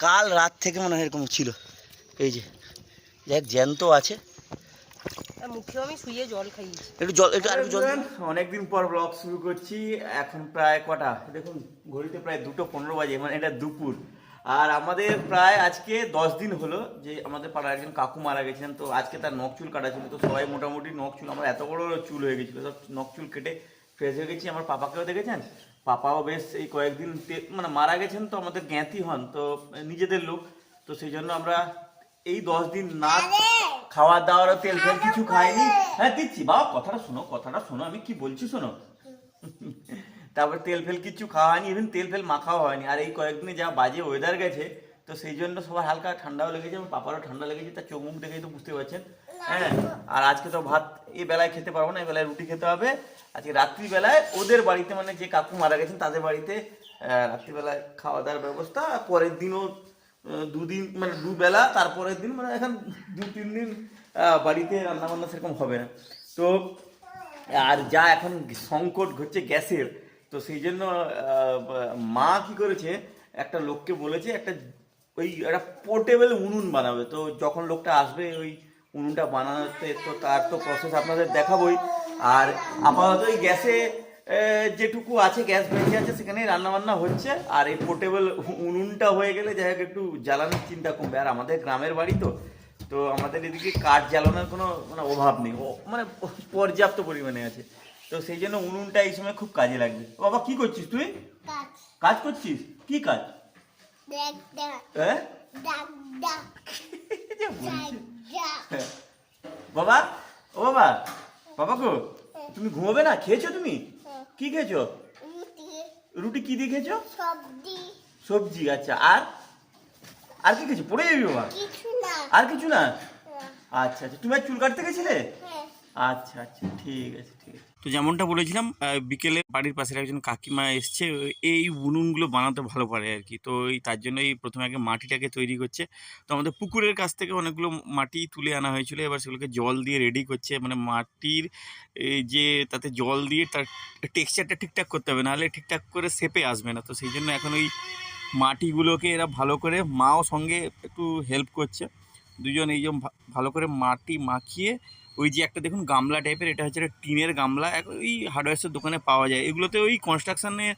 কাল রাত থেকে মনে হয় এরকম ছিল। এই যে দেখ জ্যান্ত আছে, মুখে আমি শুয়ে জল খাইয়েছি। একটু জল, একটু আর একটু জল। অনেকদিন পর ব্লগ শুরু করছি। এখন প্রায় কটা দেখুন, ঘড়িতে প্রায় 2:15 বাজে, মানে এটা দুপুর। আর আমাদের প্রায় আজকে 10 দিন হলো যে আমাদের পাড়ার একজন কাকু মারা গেছেন। তো আজকে তার নখ চুল কাটা ছিল। তো সবাই মোটামুটি নখ চুল, আমার এত বড় চুল হয়ে গেছিলো, সব নখ চুল কেটে ফ্রেশ হয়ে গেছি। আমার পাপাকেও দেখেছেন, পাপাও বেশ এই কয়েকদিন মানে মারা গেছেন। তো আমাদের জ্ঞাতি হন, তো নিজেদের লোক, তো সেই জন্য আমরা এই 10 দিন না খাওয়া দাওয়ার তেল ফেল কিছু খাইনি। হ্যাঁ দিচ্ছি বাবা, কথাটা শোনো আমি কি বলছি শোনো। তারপর তেল ফেল কিছু খাওয়া হয়নি, ইভেন তেল ফেল মাখাও হয়নি। আর এই কয়েকদিনে যা বাজে ওয়েদার গেছে, তো সেই জন্য সবার হালকা ঠান্ডাও লেগেছে, আমার পাপারও ঠান্ডা লেগেছে, তার চোখ মুখ দেখেই তো বুঝতে পারছেন। হ্যাঁ, আর আজকে তো ভাত এই বেলায় খেতে পারবো না, এই বেলায় রুটি খেতে হবে। আজকে রাত্রিবেলায় ওদের বাড়িতে, মানে যে কাকু মারা গেছেন তাদের বাড়িতে রাত্রিবেলায় খাওয়া দাওয়ার ব্যবস্থা। পরের দিনও দুদিন, মানে দুবেলা, তারপরের দিন, মানে এখন 2-3 দিন বাড়িতে রান্না বান্না সেরকম হবে না। তো আর যা এখন সংকট ঘটছে গ্যাসের, তো সেই জন্য মা কি করেছে, একটা লোককে বলেছে একটা একটা পোর্টেবল উনুন বানাবে। তো যখন লোকটা আসবে ওই উনুনটা বানাতে, তো তার তো প্রসেস আপনাদের দেখাবোই। আর আপাতত ওই গ্যাসে যেটুকু আছে, গ্যাস বেঁচে আছে, সেখানেই রান্না বান্না হচ্ছে। আর এই পোর্টেবল উনুনটা হয়ে গেলে যাই হোক একটু জ্বালানোর চিন্তা কমবে। আর আমাদের গ্রামের বাড়ি তো, তো আমাদের এদিকে কাঠ জ্বালানোর কোনো মানে অভাব নেই, মানে পর্যাপ্ত পরিমাণে আছে। তো সেই জন্য উনুনটা এই সময় খুব কাজে লাগবে। বাবা কি করছিস তুই? কাজ করছিস? কি কাজ? হ্যাঁ বাবা, ও বাবা, বাবা গো, তুমি ঘুমাবে না? খেয়েছো তুমি? কি খেয়েছো? রুটি কি দিয়ে খেয়েছো? সবজি। আচ্ছা, আর কি খেয়েছো? পড়ে যাবি বাবা। আর কিছু না? আচ্ছা আচ্ছা, তুমি আর চুল কাটতে গেছিলে? আচ্ছা আচ্ছা, ঠিক আছে ঠিক আছে। তো যেমনটা বলেছিলাম, বিকেলে বাড়ির পাশের একজন কাকিমা এসছে, এই উনুনগুলো বানাতে ভালো পারে আর কি। তো তার জন্য এই প্রথমে আগে মাটিটাকে তৈরি করছে। তো আমাদের পুকুরের কাছ থেকে অনেকগুলো মাটি তুলে আনা হয়েছিল, এবার সেগুলোকে জল দিয়ে রেডি করছে। মানে মাটির এই যে তাতে জল দিয়ে তার টেক্সচারটা ঠিকঠাক করতে হবে, নাহলে ঠিকঠাক করে শেপে আসবে না। তো সেই জন্য এখন ওই মাটিগুলোকে এরা ভালো করে, মাও সঙ্গে একটু হেল্প করছে, দুজন এই যে ভালো করে মাটি মাখিয়ে, ওই যে একটা দেখুন গামলা টাইপের, এটা হচ্ছে একটা টিনের গামলা, ওই হার্ডওয়্যার্সের দোকানে পাওয়া যায়। এগুলোতে ওই কনস্ট্রাকশানে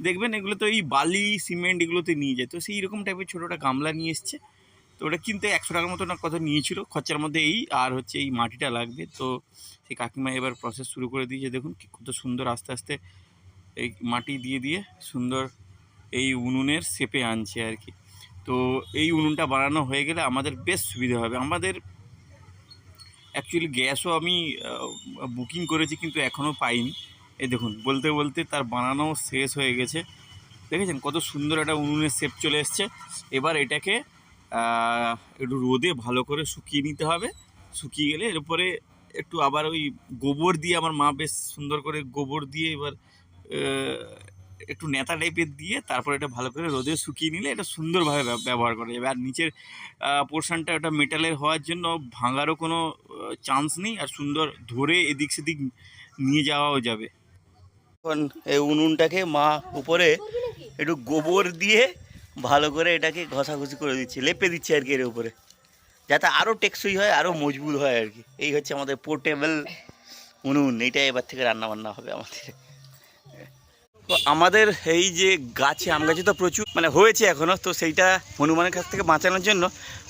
দেখবেন, এগুলোতে ওই বালি সিমেন্ট এগুলোতে নিয়ে যায়। তো সেই রকম টাইপের ছোটো একটা গামলা নিয়ে এসছে। তো ওটা কিনতে 100 টাকার মতো না কত নিয়েছিল খরচার মধ্যে, এই আর হচ্ছে এই মাটিটা লাগবে। তো সেই কাকিমা এবার প্রসেস শুরু করে দিয়েছে, দেখুন কত সুন্দর আস্তে আস্তে এই মাটি দিয়ে দিয়ে সুন্দর এই উনুনের শেপে আনছে আর কি। তো এই উনুনটা বানানো হয়ে গেলে আমাদের বেশ সুবিধা হবে। আমাদের অ্যাকচুয়ালি গ্যাসও আমি বুকিং করেছি, কিন্তু এখনও পাইনি। এই দেখুন বলতে বলতে তার বানানো শেষ হয়ে গেছে। দেখেছেন কত সুন্দর একটা উনুনের শেপ চলে এসছে। এবার এটাকে একটু রোদে ভালো করে শুকিয়ে নিতে হবে। শুকিয়ে গেলে এর উপরে একটু আবার ওই গোবর দিয়ে, আমার মা বেশ সুন্দর করে গোবর দিয়ে এবার একটু নেতা টাইপের দিয়ে তারপর এটা ভালো করে রোদে শুকিয়ে নিলে এটা সুন্দরভাবে ব্যবহার করা যাবে। আর নিচের পোর্শনটা ওটা মেটালের হওয়ার জন্য ভাঙারও কোনো চান্স নেই, আর সুন্দর ধরে এদিক সেদিক নিয়ে যাওয়াও যাবে। এখন এই উনুনটাকে মা উপরে একটু গোবর দিয়ে ভালো করে এটাকে ঘষাঘষি করে দিচ্ছে, লেপে দিচ্ছে আর কি এর উপরে, যাতে আরও টেকসই হয়, আরও মজবুত হয় আর কি। এই হচ্ছে আমাদের পোর্টেবল উনুন, এইটা এবার থেকে রান্না বান্না হবে আমাদের। তো আমাদের এই যে গাছে, আম গাছে তো প্রচুর মানে হয়েছে এখনও, তো সেইটা হনুমানের কাছ থেকে বাঁচানোর জন্য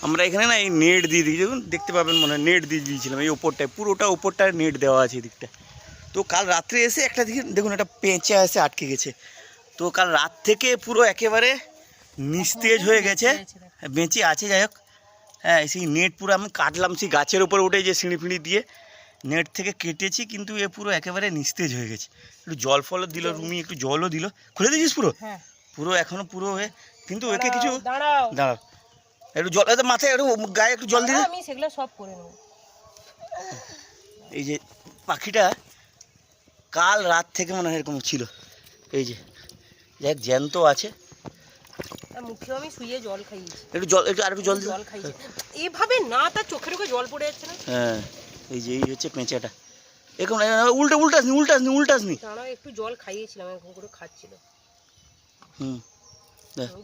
আমরা এখানে না এই নেট দিয়ে দিই, দেখুন দেখতে পাবেন মনে হয়, নেট দিয়ে দিয়েছিলাম এই ওপরটায়, পুরোটা ওপরটায় নেট দেওয়া আছে এদিকটা। তো কাল রাত্রে এসে একটা দিকে দেখুন একটা পেঁচা এসে আটকে গেছে। তো কাল রাত থেকে পুরো একেবারে নিস্তেজ হয়ে গেছে, বেঁচে আছে যাই হোক। হ্যাঁ, সেই নেট পুরো আমি কাটলাম, সেই গাছের উপরে উঠে যে সিঁড়ি ফিঁড়ি দিয়ে নেট থেকে কেটেছি, কিন্তু এ পুরো একেবারে নিস্তেজ হয়ে গেছে। একটু জল ফলও দিল রুমি, একটু জলও দিল। খুলে দিয়েছিস পুরো? পুরো এখনো পুরো হয়ে, কিন্তু একে কিছু দাঁড়াও, একটু জল, মাথায় একটু গায়ে একটু জল দিলে আমি সেগুলো সব করে নেব। এই যে পাখিটা কাল রাত থেকে মনে হয় এরকম ছিল। এই যে দেখ জ্যান্ত আছে, মুখেও আমি শুয়ে জল খাইয়েছি। একটু জল, একটু আর একটু জল জল খাইয়েছি এইভাবে না, তার চোখের উপরে জল পড়ে যাচ্ছে না। হ্যাঁ, এই যে এই হচ্ছে পেঁচাটা। এখন উল্টাসনি দাঁড়াও, একটু জল খাইয়েছিলাম, এরকম করে খাচ্ছিল।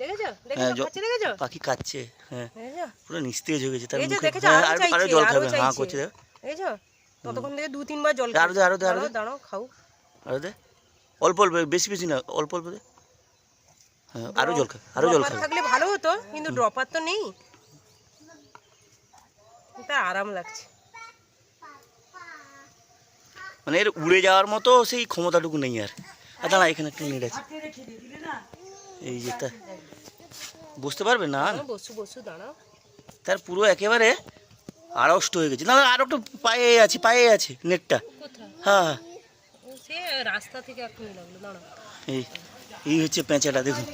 দেখেছো হ্যাঁ, দেখেছো খাচ্ছে দেখেছো পাখি কাচ্ছে, হ্যাঁ দেখেছো পুরো নিস্তেজ হয়ে গেছে তার এই যে মুখে। দেখেছো হ্যাঁ, আরো আরো চাইছে জল আরো খাবে, হ্যাঁ চাইছে করছে, দেখেছো ততক্ষণ থেকে 2-3 বার জল আরো দে, আরো দে, আরো দে। দাঁড়াও খাও আরো দে, অল্প অল্প, বেশি বেশি না, অল্প অল্প দে। হ্যাঁ, আরো জল খাবে, আরো জল ড্রপার খাবে। থাকলে ভালো হতো কিন্তু ড্রপার তো নেই, এটা আরাম লাগছে। মানে এর উড়ে যাওয়ার মতো সেই ক্ষমতাটুকু নেই আর। আর দাঁড়া, এখানে একটা নেট আছে, এই যে তা বুঝতে পারবে না, না বসু বসু দাঁড়াও তার পুরো একেবারে আড়ষ্ট হয়ে গেছে। না না, আর একটু পায়ে আছে, পায়ে আছে নেটটা। কোথায় হ্যাঁ হ্যাঁ, সে রাস্তা থেকে এখনই লাগলো দাঁড়াও এই এই হচ্ছে পেঁচাটা, দেখুন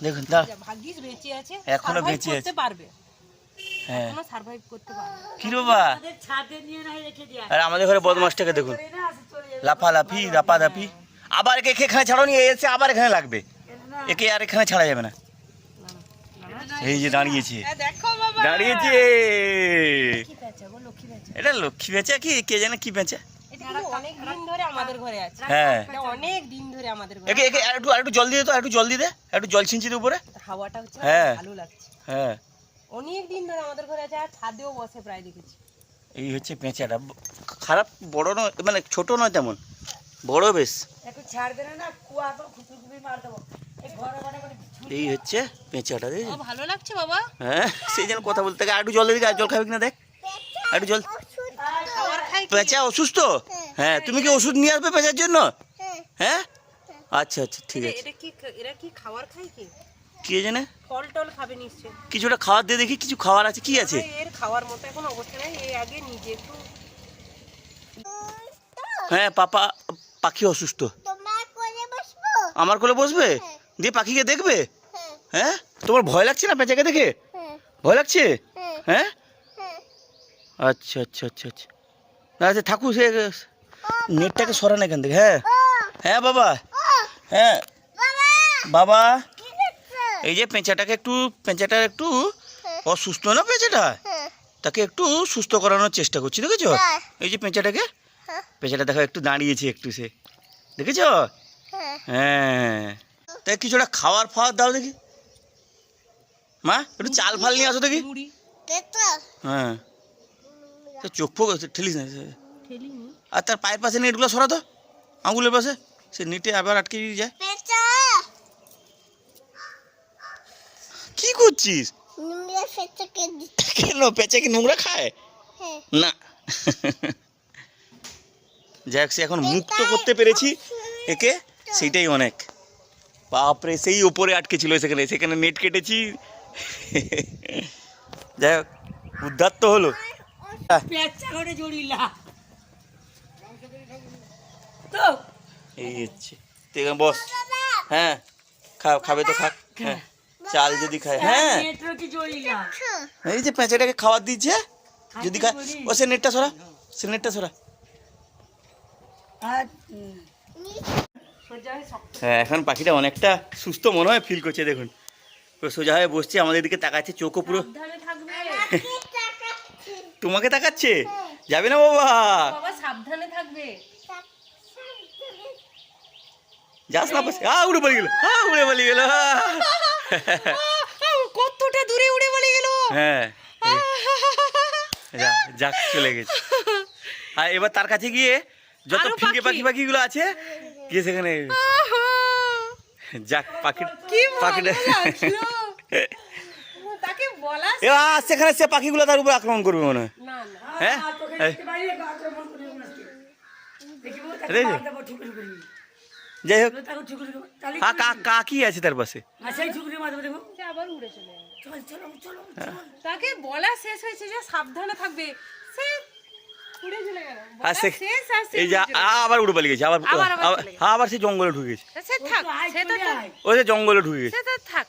দেখুন, দাঁড়া, যা ভাগ্যিস বেঁচে আছে, এখনো survive বেঁচে করতে আছে। পারবে, হ্যাঁ, এখনো সার্ভাইভ করতে পারবে। কি রে বাবা, আর আমাদের ঘরে বদমাসটাকে দেখুন, লাফালাফি দাপাদাপি। আবার একে এখানে ছাড়ো নি, এসে আবার এখানে লাগবে, একে আর এখানে ছাড়া যাবে না। এই যে দাঁড়িয়েছে, দেখো বাবা দাঁড়িয়েছে, কি পেঁচা গো, লক্ষ্মী পেঁচা। এটা লক্ষ্মী পেঁচা কি কে জানে কি পেঁচা। এটা কিন্তু অনেক দিন ধরে আমাদের ঘরে আছে, হ্যাঁ, এটা অনেক দিন ধরে আমাদের ঘরে একে একে আর একটু জল দিয়ে, তো একটু জল দিয়ে দে, একটু জল ছিঞ্চি দে উপরে। আছে। হাওয়াটা হচ্ছে না, হ্যাঁ। ভালো লাগছে, হ্যাঁ, অনেক দিন ধরে আমাদের ঘরে আছে, আর ছাদেও বসে প্রায় দেখেছি। এই হচ্ছে পেঁচাটা, খারাপ বড় নয়, মানে ছোট নয় তেমন, বড় বেশ। একটু ছাড় দেনা না, কুয়া তো খুচুকুচি মার দেবো এই ঘরে মানে এই হচ্ছে পেঁচাটা, দেখি। ভালো লাগছে বাবা, হ্যাঁ, সেই জন্য কথা বলতে গেলে আর একটু জল দিয়ে দিকে, আর জল খাবে কিনা দেখ, আর একটু জল। খাবার খাই কি? পেঁচা অসুস্থ? হ্যাঁ, তুমি কি ওষুধ নিয়ে আসবে পেঁচার জন্য? হ্যাঁ, আচ্ছা আচ্ছা, ঠিক আছে। এটা কি এরা কি খাবার খায় কি? কে জানে, ফল টল খাবে নিশ্চয়। কিছুটা খাবার দিয়ে দেখি, কিছু খাবার আছে, কি আছে? এর খাওয়ার মতো এখন অবস্থা নেই, এই আগে নিজে একটু হ্যাঁ, পাখি অসুস্থ, আমার কোলে বসবে, দিয়ে পাখিকে দেখবে। হ্যাঁ, তোমার ভয় লাগছে না পেঁচাকে দেখে? ভয় লাগছে? হ্যাঁ, আচ্ছা আচ্ছা আচ্ছা আচ্ছা, আচ্ছা থাকুক, সে নেটটাকে সরান এখান থেকে। হ্যাঁ হ্যাঁ বাবা, হ্যাঁ বাবা, এই যে পেঁচাটার একটু অসুস্থ না পেঁচাটা, তাকে একটু সুস্থ করানোর চেষ্টা করছি, দেখেছো? এই যে পেঁচাটা দেখো একটু দাঁড়িয়েছে, একটু সে, দেখেছো? হ্যাঁ, তাই কিছুটা খাওয়ার দাও দেখি, মা একটু চাল ফাল নিয়ে আসো দেখি। মুড়ি হ্যাঁ, চোখ ফোক ঠেলিস না, ঠেলিনি। আর তার পায়ের পাশে নেটগুলো সরাতো, আঙুলের পাশে, সে নেটে আবার আটকে যায়। কি করছিস? কেন, পেঁচা কি নোংরা খায়? না, যাই হোক, সে এখন মুক্ত করতে পেরেছি একে, সেইটাই অনেক। বাপরে, সেই ওপরে আটকে ছিল, সেখানে নেট কেটেছি, যাই হোক উদ্ধার তো হলো। এই হচ্ছে, তুই এখানে বস। হ্যাঁ, খাবে তো খাক, হ্যাঁ চাল যদি খায়। হ্যাঁ, এই যে পেঁচাটাকে খাবার দিচ্ছে, যদি খায়, ও সে নেটটা সরা। হ্যাঁ, এখন পাখিটা অনেকটা সুস্থ মনে হয় ফিল করছে, দেখুন পুরো সোজা হয়ে বসছে, আমাদের দিকে তাকাচ্ছে, চোখও পুরো তোমাকে তাকাচ্ছে। যাবে না বাবা, সাবধানে থাকবে। যাস না পাশে, উড়ে পালিয়ে গেল, কতটা দূরে উড়ে পালিয়ে গেল। হ্যাঁ, যাক চলে গেছে। আর এবার তার কাছে গিয়ে যত আরো ফিঙ্গে পাখিগুলো আছে, গিয়ে সেখানে যাক পাখিটা তাকে বলা এবার সেখানে সে পাখিগুলো তার উপর আক্রমণ করবে মনে হয়। না না হ্যাঁ, যাই হোক, কাকি আছে তার পাশে, আবার উড়ে চলে যাবে। তাকে বলা শেষ হয়েছে যে সাবধানে থাকবে, সে উড়ে চলে গেল। আর সে এই যে আবার উড়ে পালিয়ে গেছে, আবার সে জঙ্গলে ঢুকে গেছে, সে থাক, সে তো ও যে জঙ্গলে ঢুকে গেছে। সে তো থাক।